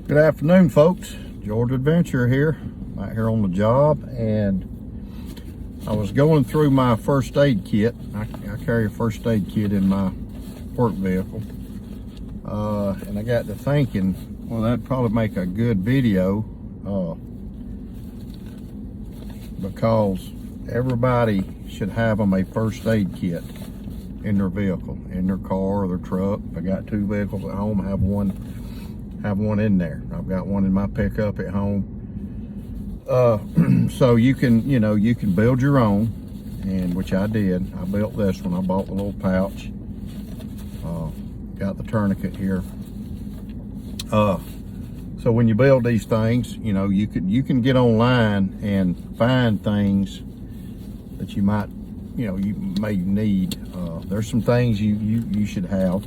Good afternoon, folks. George Adventure here, out here on the job, and I was going through my first aid kit. I carry a first aid kit in my work vehicle, and I got to thinking, well, that'd probably make a good video, because everybody should have them a first aid kit in their vehicle, in their car or their truck. If I got two vehicles at home, I have one in there. I've got one in my pickup at home. So you can build your own, and which I did. I built this one. I bought the little pouch. Got the tourniquet here. So when you build these things, you can get online and find things that you might, you may need. There's some things you should have.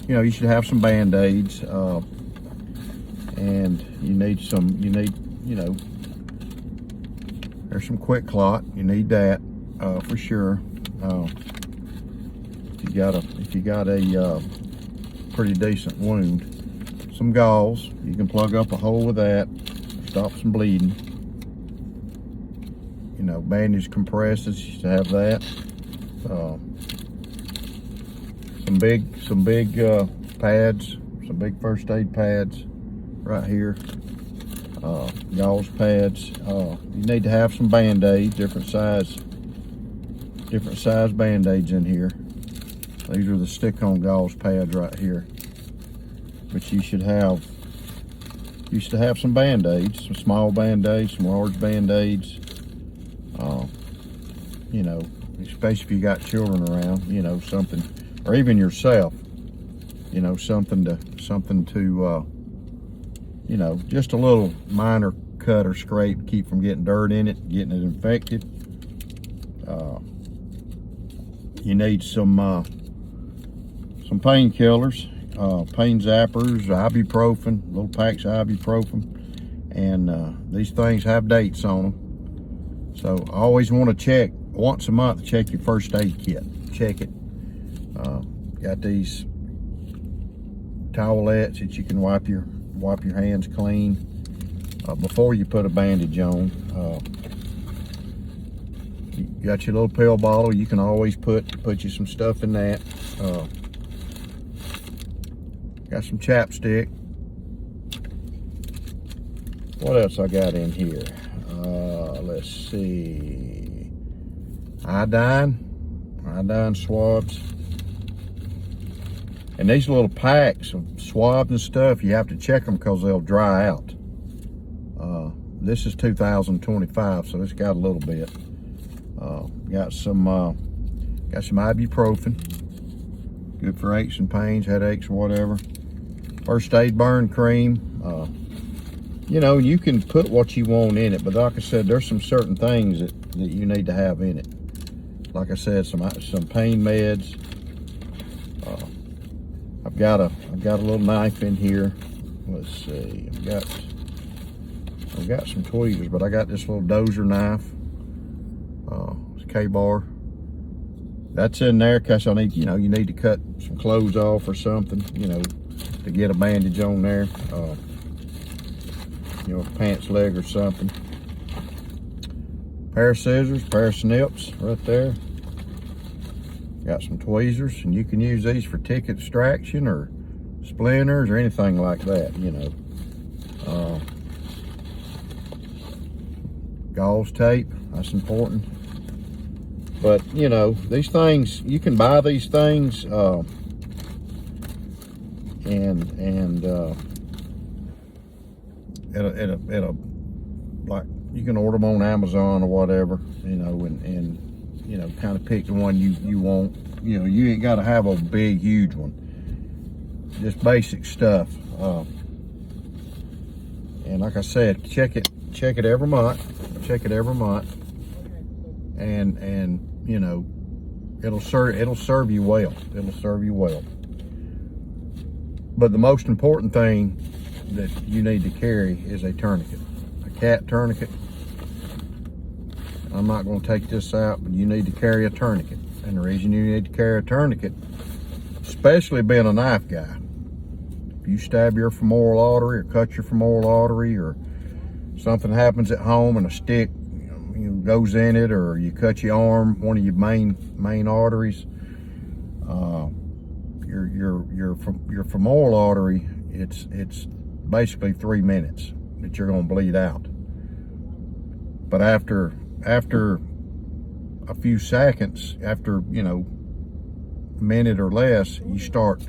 You should have some Band-Aids. And you need, there's some Quick Clot. You need that for sure. If you got a pretty decent wound, some gauze. You can plug up a hole with that, stop some bleeding. Bandage compresses. You should have that. Some big pads, some big first aid pads. Right here, gauze pads. You need to have some Band-Aids, different size Band-Aids in here. These are the stick-on gauze pads right here. But you should have some Band-Aids, some small Band-Aids, some large Band-Aids. Especially if you got children around, something, or even yourself, something to just a little minor cut or scrape, keep from getting dirt in it, getting it infected. You need some painkillers, pain zappers, ibuprofen, little packs of ibuprofen, and these things have dates on them. So I always want to check once a month. Check your first aid kit. Check it. Got these towelettes that you can wipe your hands clean before you put a bandage on. You got your little pill bottle. You can always put you some stuff in that. Got some chapstick. What else I got in here? Let's see. Iodine swabs. And these little packs of swabs and stuff, you have to check them because they'll dry out. This is 2025, so it's got a little bit. Got some ibuprofen, good for aches and pains, headaches, whatever. First aid burn cream. You can put what you want in it, but like I said, there's some certain things that you need to have in it. Like I said, some pain meds. I've got a little knife in here. Let's see. I've got some tweezers, but I got this little dozer knife. It's K-bar. That's in there because I need, you need to cut some clothes off or something, to get a bandage on there. A pants leg or something. Pair of scissors, pair of snips right there. Got some tweezers, and you can use these for ticket extraction or splinters or anything like that, Gauze tape, that's important. But, these things, you can buy these things, like, you can order them on Amazon or whatever, and kind of pick the one you want. You ain't got to have a big, huge one. Just basic stuff. And like I said, check it every month. Check it every month, and it'll serve you well. It'll serve you well. But the most important thing that you need to carry is a tourniquet, a cat tourniquet. I'm not going to take this out, but you need to carry a tourniquet. And the reason you need to carry a tourniquet, especially being a knife guy, you stab your femoral artery or cut your femoral artery, or something happens at home and a stick goes in it, or you cut your arm, one of your main arteries, your femoral artery, it's basically 3 minutes that you're going to bleed out. But after a few seconds, after a minute or less, you start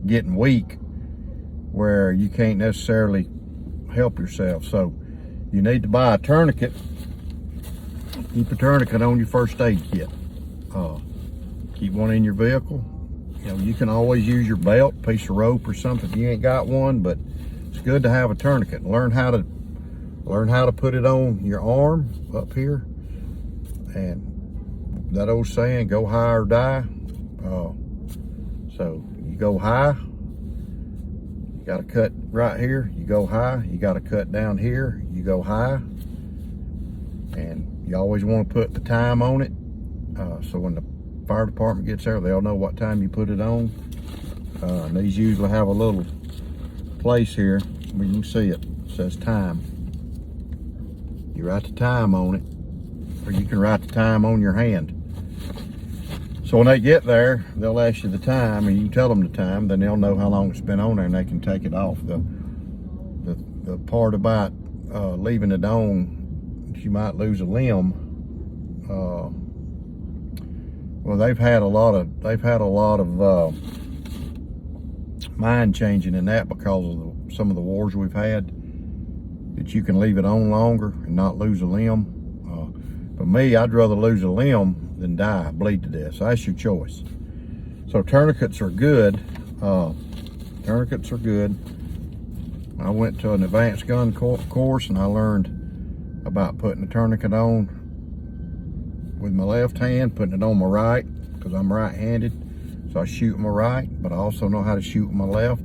getting weak where you can't necessarily help yourself. So you need to buy a tourniquet. Keep a tourniquet on your first aid kit. Keep one in your vehicle. You can always use your belt, piece of rope or something if you ain't got one, but it's good to have a tourniquet. Learn how to put it on your arm up here. And that old saying, go high or die. So you go high, you got to cut right here, you go high. You got to cut down here, you go high. And you always want to put the time on it, so when the fire department gets there, they'll know what time you put it on. And these usually have a little place here where you can see it. It says time. You write the time on it, or you can write the time on your hand. So when they get there, they'll ask you the time, and you can tell them the time. Then they'll know how long it's been on there, and they can take it off. The part about leaving it on, you might lose a limb. Well, they've had a lot of mind changing in that because of some of the wars we've had. That you can leave it on longer and not lose a limb. But me, I'd rather lose a limb than die, bleed to death. So that's your choice. So tourniquets are good. Tourniquets are good. I went to an advanced gun course, and I learned about putting a tourniquet on with my left hand, putting it on my right, because I'm right-handed, so I shoot with my right, but I also know how to shoot with my left.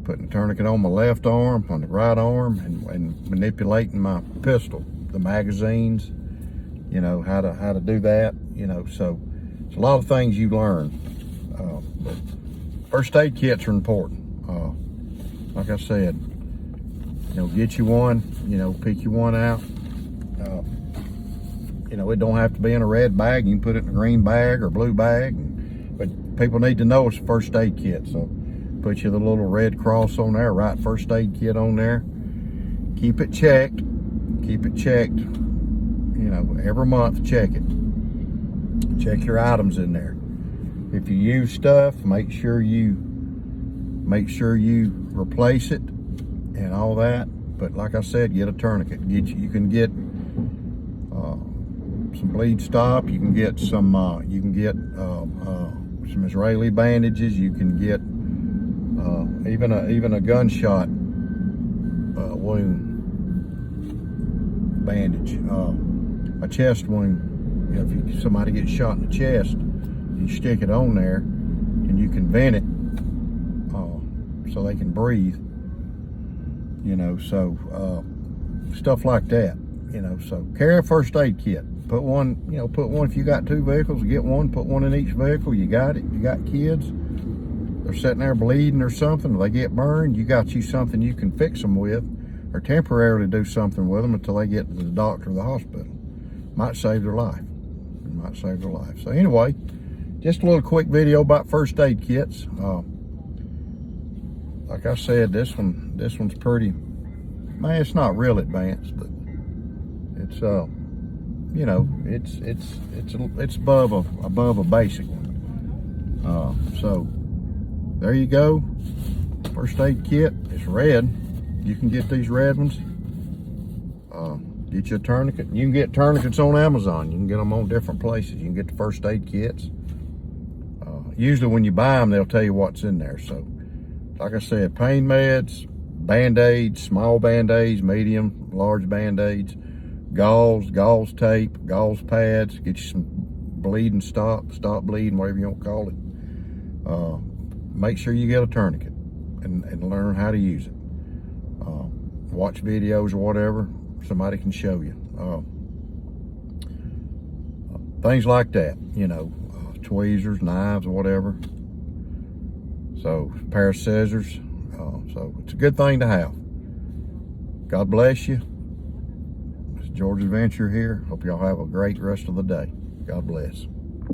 Putting a tourniquet on my left arm, on the right arm, and manipulating my pistol, the magazines, how to do that, so it's a lot of things you learn. But first aid kits are important. Like I said, get you one, pick you one out. It don't have to be in a red bag. You can put it in a green bag or blue bag. But people need to know it's a first aid kit. So put you the little red cross on there, write first aid kit on there. Keep it checked. Keep it checked. Every month, check it. Check your items in there. If you use stuff, make sure you replace it and all that. But like I said, get a tourniquet. You can get some bleed stop. You can get some Israeli bandages. You can get even a gunshot wound bandage, a chest wound. If somebody gets shot in the chest, you stick it on there, and you can vent it so they can breathe. So stuff like that. So carry a first aid kit. Put one if you got 2 vehicles, get one, put one in each vehicle. You got it. You got kids, they're sitting there bleeding or something, they get burned, you got you something you can fix them with, or temporarily do something with them until they get to the doctor or the hospital. Might save their life. It might save their life. So anyway, just a little quick video about first aid kits. Like I said, this one's pretty, man, it's not real advanced, but it's it's above a basic one. So there you go. First aid kit. It's red. You can get these red ones. Get you a tourniquet. You can get tourniquets on Amazon. You can get them on different places. You can get the first aid kits. Usually when you buy them, they'll tell you what's in there. So like I said, pain meds, Band-Aids, small Band-Aids, medium, large Band-Aids, gauze tape, gauze pads, get you some bleeding stop bleeding, whatever you want to call it. Make sure you get a tourniquet and learn how to use it. Watch videos or whatever, somebody can show you. Things like that, tweezers, knives, whatever. So, a pair of scissors, So it's a good thing to have. God bless you. It's George Adventure here. Hope y'all have a great rest of the day. God bless.